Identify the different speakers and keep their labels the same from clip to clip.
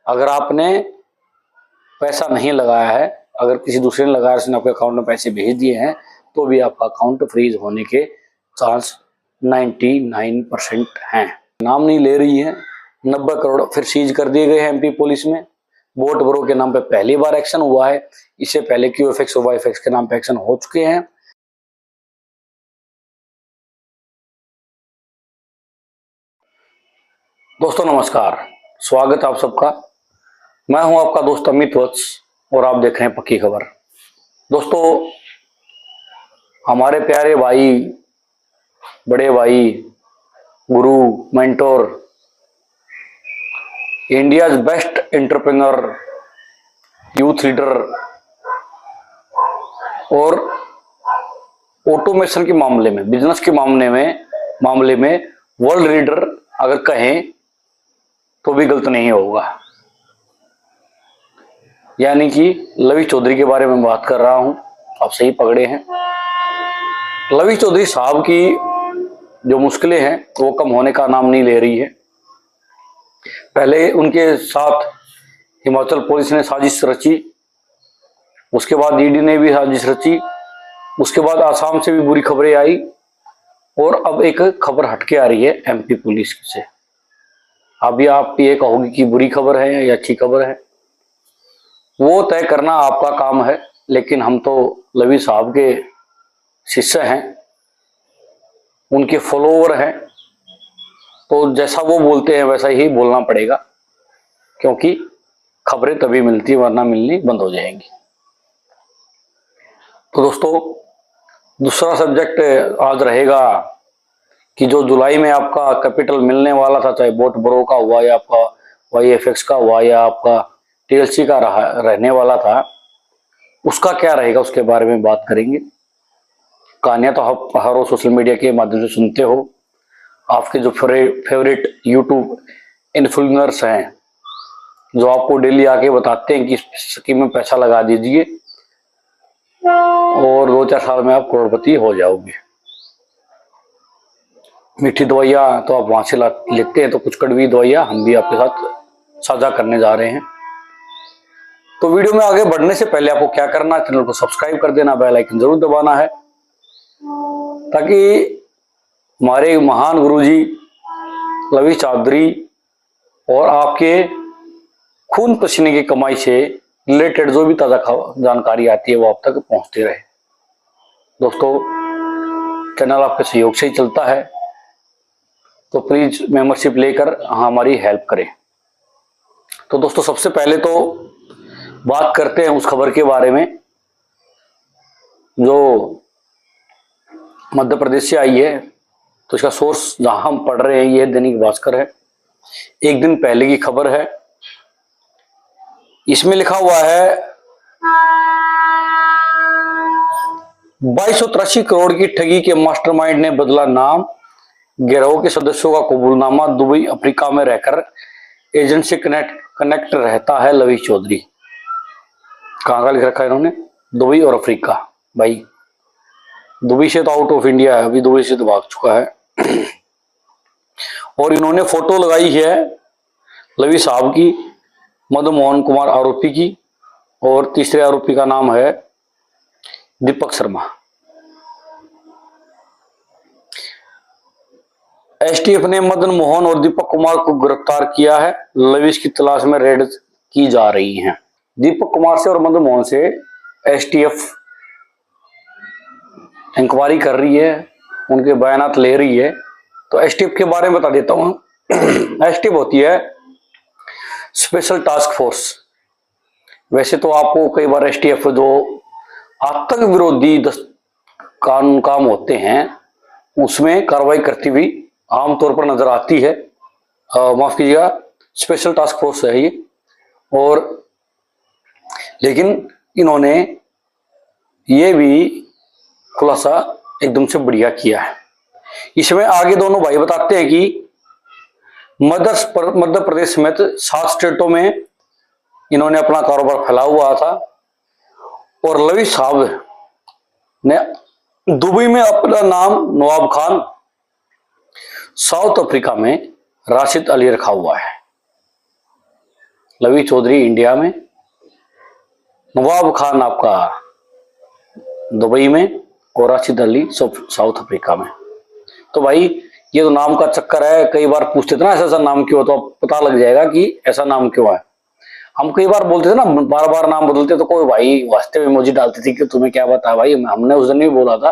Speaker 1: अगर आपने पैसा नहीं लगाया है, अगर किसी दूसरे ने लगाया, उसने आपके अकाउंट में पैसे भेज दिए हैं, तो भी आपका अकाउंट फ्रीज होने के चांस 99% हैं। नाम नहीं ले रही है। 90 करोड़ फिर सीज कर दिए गए हैं एमपी पुलिस में। वोट ब्रो के नाम पे पहली बार एक्शन हुआ है। इससे पहले क्यूएफएक्स और वाईफएक्स के नाम पे एक्शन हो चुके हैं। दोस्तों नमस्कार, स्वागत है आप सबका। मैं हूं आपका दोस्त अमित वत्स और आप देख रहे हैं पक्की खबर। दोस्तों, हमारे प्यारे भाई, बड़े भाई, गुरु, mentor, India's best entrepreneur, youth leader और ऑटोमेशन के मामले में, बिजनेस के मामले में वर्ल्ड लीडर अगर कहें तो भी गलत नहीं होगा। यानी कि लवी चौधरी के बारे में बात कर रहा हूं। आप सही पकड़े हैं। लवी चौधरी साहब की जो मुश्किलें हैं वो कम होने का नाम नहीं ले रही है। पहले उनके साथ हिमाचल पुलिस ने साजिश रची, उसके बाद ईडी ने भी साजिश रची, उसके बाद आसाम से भी बुरी खबरें आई और अब एक खबर हटके आ रही है एमपी पुलिस से। अभी आप ये कहोगे कि बुरी खबर है या अच्छी खबर है, वो तय करना आपका काम है। लेकिन हम तो लवी साहब के शिष्य हैं, उनके फॉलोवर हैं, तो जैसा वो बोलते हैं वैसा ही बोलना पड़ेगा, क्योंकि खबरें तभी मिलती वरना मिलनी बंद हो जाएंगी। तो दोस्तों, दूसरा सब्जेक्ट आज रहेगा कि जो जुलाई में आपका कैपिटल मिलने वाला था, चाहे वोट ब्रो का हुआ या आपका वाईएफएक्स का हुआ या आपका टीएलसी का रहने वाला था, उसका क्या रहेगा, उसके बारे में बात करेंगे। कहानियां तो आप हर रोज सोशल मीडिया के माध्यम से सुनते हो। आपके जो फेवरेट यूट्यूब इन्फ्लुएंसर्स हैं, जो आपको डेली आके बताते हैं कि इस स्कीम में पैसा लगा दीजिए और 2-4 साल में आप करोड़पति हो जाओगे। मीठी दवाइयाँ तो आप वहां से लेते हैं, तो कुछ कड़वी दवाइयाँ हम भी आपके साथ साझा करने जा रहे हैं। तो वीडियो में आगे बढ़ने से पहले आपको क्या करना है, चैनल को सब्सक्राइब कर देना, बेल आइकन जरूर दबाना है, ताकि हमारे महान गुरुजी लवी चौधरी और आपके खून पसीने की कमाई से रिलेटेड जो भी ताजा जानकारी आती है वो आप तक पहुंचती रहे। दोस्तों, चैनल आपके सहयोग से ही चलता है, तो प्लीज मेंबरशिप लेकर हमारी हेल्प करें। तो दोस्तों, सबसे पहले तो बात करते हैं उस खबर के बारे में जो मध्य प्रदेश से आई है। तो इसका सोर्स जहां हम पढ़ रहे हैं ये दैनिक भास्कर है, एक दिन पहले की खबर है। इसमें लिखा हुआ है 2283 करोड़ की ठगी के मास्टरमाइंड ने बदला नाम, गिरोह के सदस्यों का कबूलनामा, दुबई अफ्रीका में रहकर एजेंट से कनेक्ट रहता है लवी चौधरी। कहां का लिख रखा है इन्होंने? दुबई और अफ्रीका। भाई, दुबई से तो आउट ऑफ इंडिया है, अभी दुबई से तो भाग चुका है। और इन्होंने फोटो लगाई है लवी साहब की, मदन मोहन कुमार आरोपी की, और तीसरे आरोपी का नाम है दीपक शर्मा। एसटीएफ ने मदन मोहन और दीपक कुमार को गिरफ्तार किया है। लवीस की तलाश में रेड की जा रही है। दीपक कुमार से और मदन मोहन से एसटीएफ इंक्वायरी कर रही है, उनके बयानात ले रही है। तो एसटीएफ के बारे में बता देता हूं। एसटीएफ होती है स्पेशल टास्क फोर्स। वैसे तो आपको कई बार एसटीएफ जो आतंक विरोधी कानून काम होते हैं उसमें कार्रवाई करती हुई आमतौर पर नजर आती है। माफ कीजिएगा, स्पेशल टास्क फोर्स है ये। और लेकिन इन्होंने ये भी खुलासा एकदम से बढ़िया किया है। इसमें आगे दोनों भाई बताते हैं कि मध्य प्रदेश समेत 7 स्टेटों में इन्होंने अपना कारोबार फैला हुआ था। और लवी साहब ने दुबई में अपना नाम नवाब खान, साउथ अफ्रीका में राशिद अली रखा हुआ है। लवी चौधरी इंडिया में, नवाब खान आपका दुबई में, और राशिद अली साउथ अफ्रीका में। तो भाई ये तो नाम का चक्कर है, कई बार पूछते थे ना ऐसा ऐसा नाम क्यों, तो पता लग जाएगा कि ऐसा नाम क्यों है। हम कई बार बोलते थे ना, बार बार नाम बदलते, तो कोई भाई वास्तव में इमोजी डालती थी कि तुम्हें क्या पता भाई। हमने उस दिन भी बोला था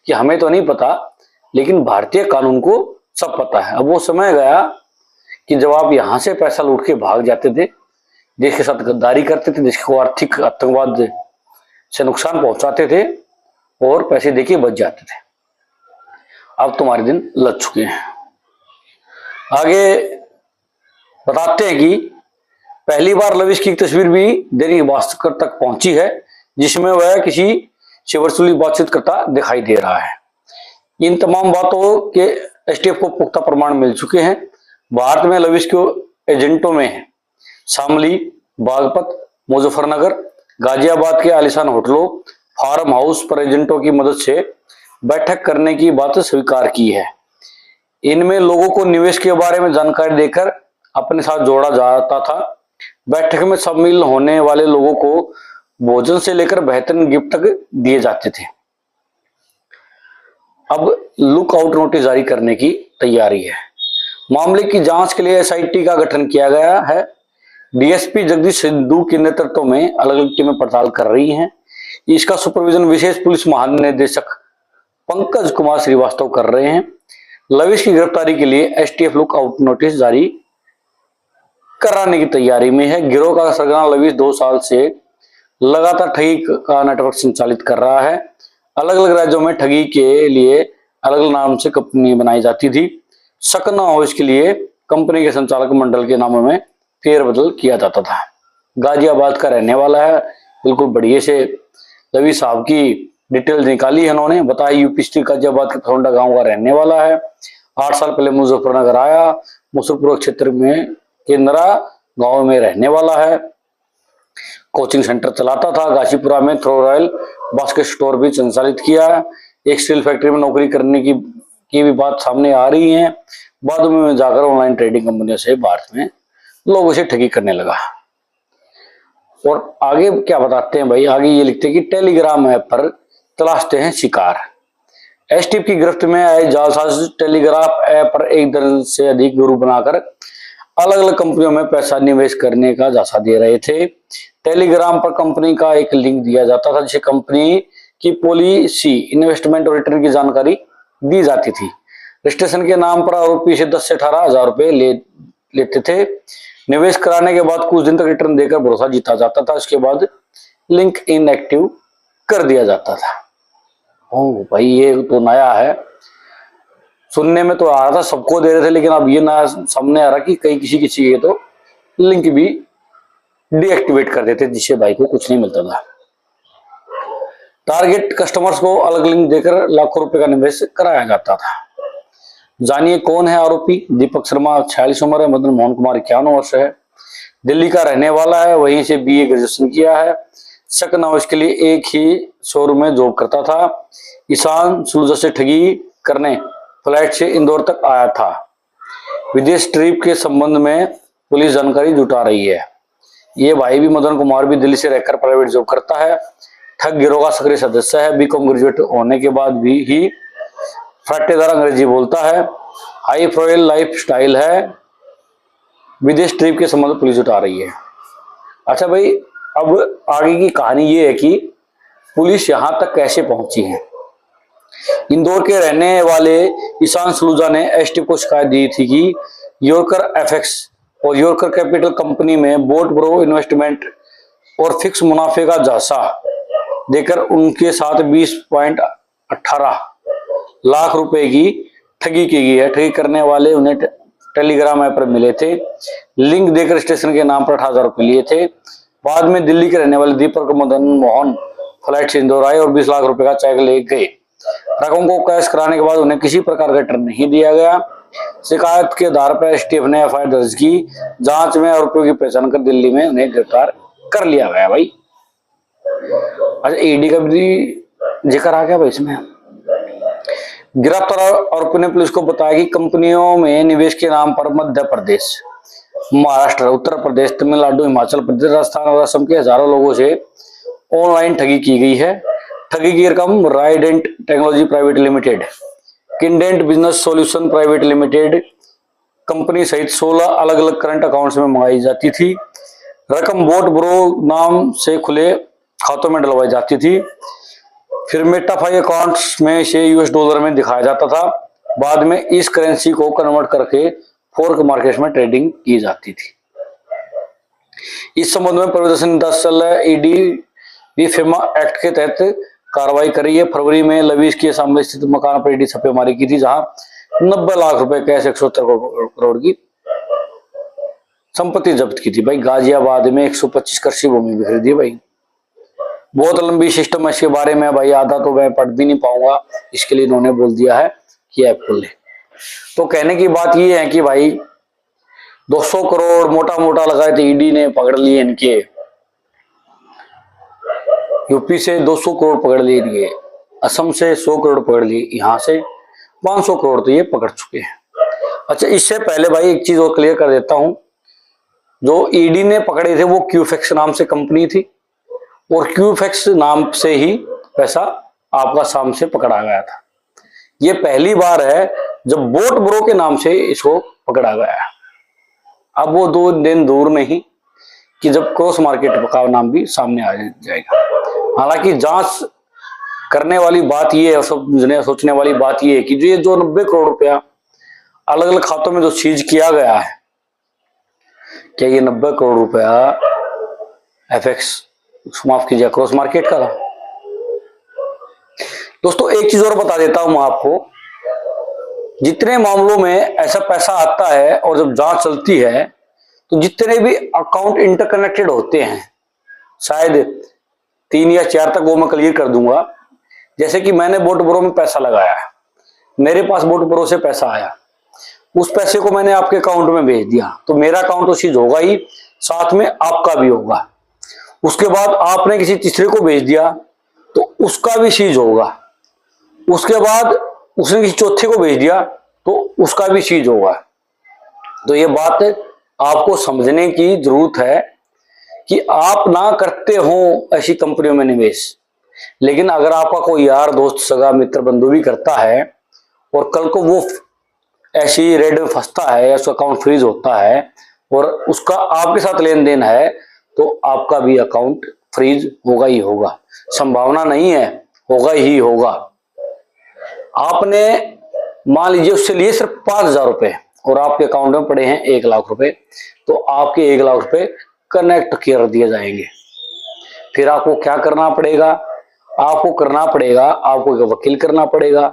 Speaker 1: कि हमें तो नहीं पता, लेकिन भारतीय कानून को सब पता है। अब वो समय गया कि जब आप यहां से पैसा लूट के भाग जाते थे, देश के साथ गद्दारी करते थे, देश को आर्थिक आतंकवाद से नुकसान पहुंचाते थे और पैसे देके बच जाते थे। अब तुम्हारे दिन लग चुके हैं। आगे बताते हैं कि पहली बार लविश की तस्वीर भी दैनिक भास्कर तक पहुंची है, जिसमें वह किसी से वर्चुअली बातचीत करता दिखाई दे रहा है। इन तमाम बातों के एसटीएफ को पुख्ता प्रमाण मिल चुके हैं। भारत में लविश के एजेंटों में शामली, बागपत, मुजफ्फरनगर, गाजियाबाद के आलीशान होटलों, फार्म हाउस पर एजेंटों की मदद से बैठक करने की बात स्वीकार की है। इनमें लोगों को निवेश के बारे में जानकारी देकर अपने साथ जोड़ा जाता था। बैठक में शामिल होने वाले लोगों को भोजन से लेकर बेहतरीन गिफ्ट तक दिए जाते थे। अब लुक आउट नोटिस जारी करने की तैयारी है। मामले की जांच के लिए एसआईटी का गठन किया गया है। डीएसपी जगदीश सिद्धू के नेतृत्व में अलग अलग टीमें पड़ताल कर रही हैं। इसका सुपरविजन विशेष पुलिस महानिदेशक पंकज कुमार श्रीवास्तव कर रहे हैं। लविश की गिरफ्तारी के लिए एसटीएफ लुक आउट नोटिस जारी कराने की तैयारी में है। गिरोह का सरगना लविश 2 साल से लगातार ठगी का नेटवर्क संचालित कर रहा है। अलग अलग राज्यों में ठगी के लिए अलग अलग नाम से कंपनी बनाई जाती थी। शक न हो इसके लिए कंपनी के संचालक मंडल के नामों में फेरबदल किया जाता था। गाजियाबाद का रहने वाला है, बिल्कुल बढ़िया से लवी साहब की डिटेल निकाली है उन्होंने। बताया यूपी स्टेट गाजियाबाद के थोंडा गांव का रहने वाला है। 8 साल पहले मुजफ्फरनगर आया, मुजफ्फरपुर क्षेत्र में केंद्रा गांव में रहने वाला है। कोचिंग सेंटर चलाता था। गाजीपुरा में थ्रो रॉयल बास्केट स्टोर भी संचालित किया है। एक स्टील फैक्ट्री में नौकरी करने की भी बात सामने आ रही है। बाद में जाकर ऑनलाइन ट्रेडिंग कंपनियों से भारत में लोगों से ठगी करने लगा। और आगे क्या बताते हैं भाई, आगे ये लिखते हैं कि टेलीग्राम ऐप पर तलाशते हैं शिकार। एसटीएफ की गिरफ्त में आए जालसाज टेलीग्राफ ऐप पर एक दर्जन से अधिक ग्रुप बनाकर अलग अलग कंपनियों में पैसा निवेश करने का झांसा दे रहे थे। टेलीग्राम पर कंपनी का एक लिंक दिया जाता था, जिसे कंपनी की पॉलिसी, इन्वेस्टमेंट और रिटर्न की जानकारी दी जाती थी। रजिस्ट्रेशन के नाम पर आरोपी से 10 से 18 हजार रुपए लेते थे। निवेश कराने के बाद कुछ दिन तक रिटर्न देकर भरोसा जीता जाता था। उसके बाद लिंक इनएक्टिव कर दिया जाता था। ओ भाई ये तो नया है, सुनने में तो आ रहा था सबको दे रहे थे, लेकिन अब ये नया सामने आ रहा कि कई किसी के तो लिंक भी डीएक्टिवेट कर देते, जिससे भाई को कुछ नहीं मिलता था। टारगेट कस्टमर्स को अलग लिंक देकर लाखों रुपए का निवेश कराया जाता था। जानिए कौन है आरोपी। दीपक शर्मा 46 उम्र है, मदन मोहन कुमार 51 वर्ष है, दिल्ली का रहने वाला है, वहीं से बीए ग्रेजुएशन किया है। शक न हो इसके लिए एक ही शोरूम में जॉब करता था। ईशान सुलझा से ठगी करने फ्लाइट से इंदौर तक आया था। विदेश ट्रिप के संबंध में पुलिस जानकारी जुटा रही है। ये भाई भी मदन कुमार भी दिल्ली से रहकर प्राइवेट जॉब करता है। ठग गिरोह का सक्रिय सदस्य है। बीकॉम ग्रेजुएट होने के बाद भी ही फट्टेदार अंग्रेजी बोलता है। हाई प्रोफाइल लाइफ स्टाइल है। विदेश ट्रिप के संबंध पुलिस जुटा रही है। अच्छा भाई, अब आगे की कहानी ये है कि पुलिस यहां तक कैसे पहुंची है। इंदौर के रहने वाले ईशान सलूजा ने एसटीएफ को शिकायत दी थी कि योरकर एफएक्स और योरकर कैपिटल कंपनी में बोट ब्रो इन्वेस्टमेंट और फिक्स मुनाफे का झांसा देकर उनके साथ 20.18 लाख रुपए की ठगी की गई है। ठगी करने वाले उन्हें टेलीग्राम ऐप पर मिले थे। लिंक देकर स्टेशन के नाम पर 18,000 रुपए लिए थे। बाद में दिल्ली के रहने वाले दीपक मदन मोहन फ्लाइट से इंदौर आए और 20 लाख रुपए का चेक ले गए। रकम को कैश कराने के बाद उन्हें किसी प्रकार का रिटर्न नहीं दिया गया। शिकायत के आधार पर एसटीएफ ने एफआईआर दर्ज की। जांच में आरोपियों की पहचान कर दिल्ली में उन्हें गिरफ्तार कर लिया गया भाई। अच्छा, ईडी का भी जिक्र आ गया भाई इसमें। गिरफ्तार आरोपी ने पुलिस को बताया कि कंपनियों में निवेश के नाम पर मध्य प्रदेश, महाराष्ट्र, उत्तर प्रदेश, तमिलनाडु, हिमाचल प्रदेश, राजस्थान और असम के हजारों लोगों से ऑनलाइन ठगी की गई है। ठगी की रकम Rident technology private limited, Kindent business solution private limited company सहित 16 अलग अलग करंट अकाउंट्स में मंगाई जाती थी। रकम बोट ब्रो नाम से खुले खातों में डलवाई जाती थी। फिर मेटाफाई अकाउंट्स में इसे यूएस डॉलर में दिखाया जाता था। बाद में इस करेंसी को कन्वर्ट करके फॉरेक्स मार्केट में ट्रेडिंग की जाती थी। इस संबंध में प्रदर्शन इंडस्ट्रियल ईडी भी फेमा एक्ट के तहत कार्रवाई करी है। फरवरी में लवीज के सामने स्थित मकान पर ईडी छापेमारी की थी, जहां 90 लाख रुपए कैश 170 करोड़ की संपत्ति जब्त की थी। भाई गाजियाबाद में 125 कृषि भूमि बिखरी थी। भाई बहुत लंबी सिस्टम है इसके बारे में भाई, आधा तो मैं पढ़ भी नहीं पाऊंगा, इसके लिए इन्होंने बोल दिया है कि ऐप खोल ले। तो कहने की बात ये है कि भाई 200 करोड़ मोटा मोटा लगाए थे, ईडी ने पकड़ लिए इनके। यूपी से 200 करोड़ पकड़ लिए, असम से 100 करोड़ पकड़ लिए, यहाँ से 500 करोड़ तो ये पकड़ चुके हैं। अच्छा, इससे पहले भाई एक चीज और क्लियर कर देता हूं, जो ईडी ने पकड़े थे वो क्यूफेक्स नाम से कंपनी थी, और क्यूफेक्स नाम से ही पैसा आपका शाम से पकड़ा गया था। ये पहली बार है जब बोट ब्रो के नाम से इसको पकड़ा गया है। अब वो 2 दिन दूर नहीं कि जब क्रॉस मार्केट का नाम भी सामने आ जाएगा। हालांकि जांच करने वाली बात ये है, सोचने वाली बात ये है कि जो 90 करोड़ रुपया अलग अलग खातों में जो सीज किया गया है, क्या ये 90 करोड़ रुपया एफएक्स माफ कीजिए क्रॉस मार्केट का था? दोस्तों एक चीज और बता देता हूं मैं आपको, जितने मामलों में ऐसा पैसा आता है और जब जांच चलती है तो जितने भी अकाउंट इंटरकनेक्टेड होते हैं, शायद 3 या 4 तक वो मैं क्लियर कर दूंगा। जैसे कि मैंने बोट ब्रो में पैसा लगाया है, मेरे पास बोट ब्रो से पैसा आया, उस पैसे को मैंने आपके अकाउंट में भेज दिया, तो मेरा अकाउंट तो सीज होगा ही, साथ में आपका भी होगा। उसके बाद आपने किसी तीसरे को भेज दिया तो उसका भी सीज होगा। उसके बाद उसने किसी चौथे को भेज दिया तो उसका भी सीज होगा। तो ये बात आपको समझने की जरूरत है कि आप ना करते हो ऐसी कंपनियों में निवेश, लेकिन अगर आपका कोई यार दोस्त सगा मित्र बंधु भी करता है और कल को वो ऐसी रेड में फंसता है या उसका अकाउंट फ्रीज होता है और उसका आपके साथ लेन देन है, तो आपका भी अकाउंट फ्रीज होगा ही होगा। संभावना नहीं है, होगा ही होगा। आपने मान लीजिए उससे लिए सिर्फ 5,000 रुपए और आपके अकाउंट में पड़े हैं 1 लाख रुपए, तो आपके 1 लाख रुपए कनेक्ट कर दिए जाएंगे। फिर आपको क्या करना पड़ेगा? आपको एक वकील करना पड़ेगा,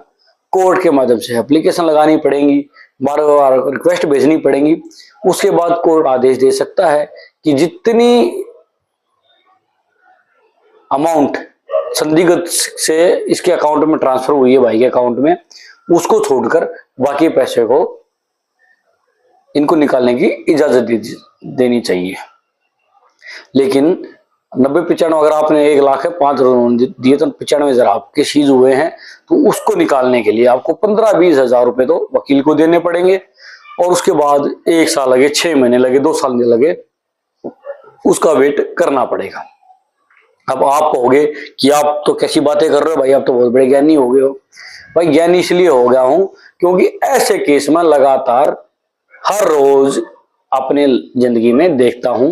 Speaker 1: कोर्ट के माध्यम से एप्लीकेशन लगानी पड़ेगी, बार बार रिक्वेस्ट भेजनी पड़ेगी। उसके बाद कोर्ट आदेश दे सकता है कि जितनी अमाउंट संदिग्ध से इसके अकाउंट में ट्रांसफर हुई है भाई के अकाउंट में, उसको छोड़कर बाकी पैसे को इनको निकालने की इजाजत देनी चाहिए। लेकिन 90-95 अगर आपने 1 लाख है 5 दिए तो 95,000 आपके सीज हुए हैं, तो उसको निकालने के लिए आपको 15-20 हजार रुपए तो वकील को देने पड़ेंगे, और उसके बाद 1 साल लगे, 6 महीने लगे, 2 साल लगे, उसका वेट करना पड़ेगा। अब आप कहोगे कि आप तो कैसी बातें कर रहे हो भाई, आप तो बहुत बड़े ज्ञानी हो गए हो। भाई ज्ञानी इसलिए हो गया हूं क्योंकि ऐसे केस में लगातार हर रोज अपने जिंदगी में देखता हूं,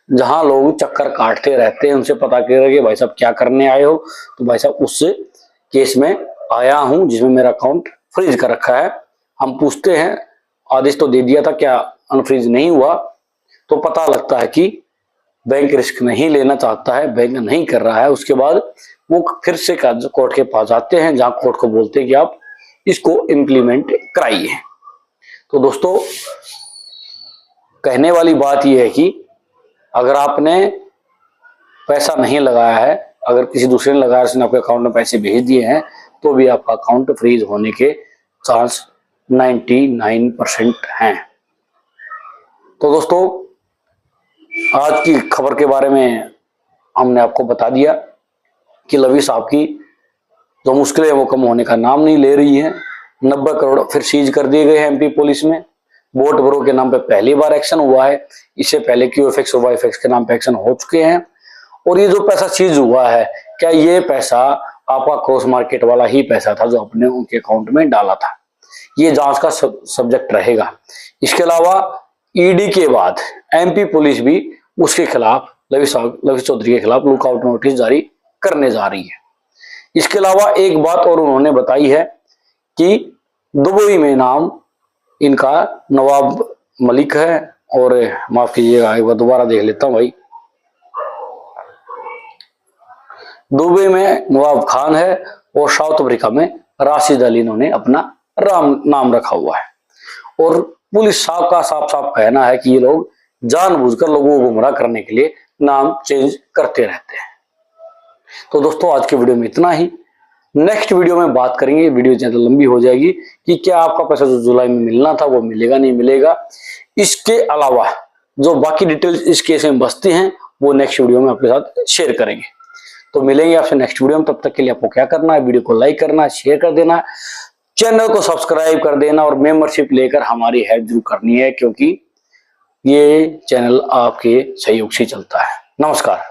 Speaker 1: जहां लोग चक्कर काटते रहते हैं। उनसे पता कर कि भाई साहब क्या करने आए हो, तो भाई साहब उस केस में आया हूं जिसमें मेरा अकाउंट फ्रीज कर रखा है। हम पूछते हैं, आदेश तो दे दिया था, क्या अनफ्रीज नहीं हुआ? तो पता लगता है कि बैंक रिस्क नहीं लेना चाहता है, बैंक नहीं कर रहा है। उसके बाद वो फिर से कोर्ट के पास आते हैं, जहां कोर्ट को बोलते हैं कि आप इसको इम्प्लीमेंट कराइए। तो दोस्तों कहने वाली बात यह है कि अगर आपने पैसा नहीं लगाया है, अगर किसी दूसरे ने लगाया, उसने आपके अकाउंट में पैसे भेज दिए हैं, तो भी आपका अकाउंट फ्रीज होने के चांस 99% हैं। तो दोस्तों आज की खबर के बारे में हमने आपको बता दिया कि लवी साहब की जो मुश्किलें वो कम होने का नाम नहीं ले रही है। 90 करोड़ फिर सीज कर दिए गए हैं एमपी पुलिस में। बोट ब्रो के नाम पे पहली बार एक्शन हुआ है। इससे पहले QFX और YFX के नाम पे एक्शन हो चुके हैं। और ये जो पैसा सीज हुआ है, क्या ये पैसा आपका क्रॉस मार्केट वाला ही पैसा था जो आपने उनके अकाउंट में डाला था? ये जांच का सब्जेक्ट रहेगा। इसके अलावा ईडी के बाद MP पुलिस भी उसके खिलाफ, लवी चौधरी के खिलाफ लुकआउट नोटिस जारी करने जा रही है। इसके अलावा एक बात और उन्होंने बताई है कि दुबई में नाम इनका नवाब मलिक है, और माफ कीजिएगा एक बार दोबारा देख लेता हूं भाई, दुबई में नवाब खान है और साउथ अफ्रीका में राशिद अली इन्होंने अपना नाम रखा हुआ है। और पुलिस साहब का साफ साफ कहना है कि ये लोग जानबूझकर लोगों को गुमराह करने के लिए नाम चेंज करते रहते हैं। तो दोस्तों आज के वीडियो में इतना ही। नेक्स्ट वीडियो में बात करेंगे, वीडियो ज्यादा लंबी हो जाएगी, कि क्या आपका पैसा जो जुलाई में मिलना था वो मिलेगा नहीं मिलेगा। इसके अलावा जो बाकी डिटेल्स इस केस में बचती हैं वो नेक्स्ट वीडियो में आपके साथ शेयर करेंगे। तो मिलेंगे आपसे नेक्स्ट वीडियो में। तब तक के लिए आपको क्या करना है, वीडियो को लाइक करना है, शेयर कर देना, चैनल को सब्सक्राइब कर देना और मेंबरशिप लेकर हमारी हेल्प जरूर करनी है, क्योंकि ये चैनल आपके सहयोग से चलता है। नमस्कार।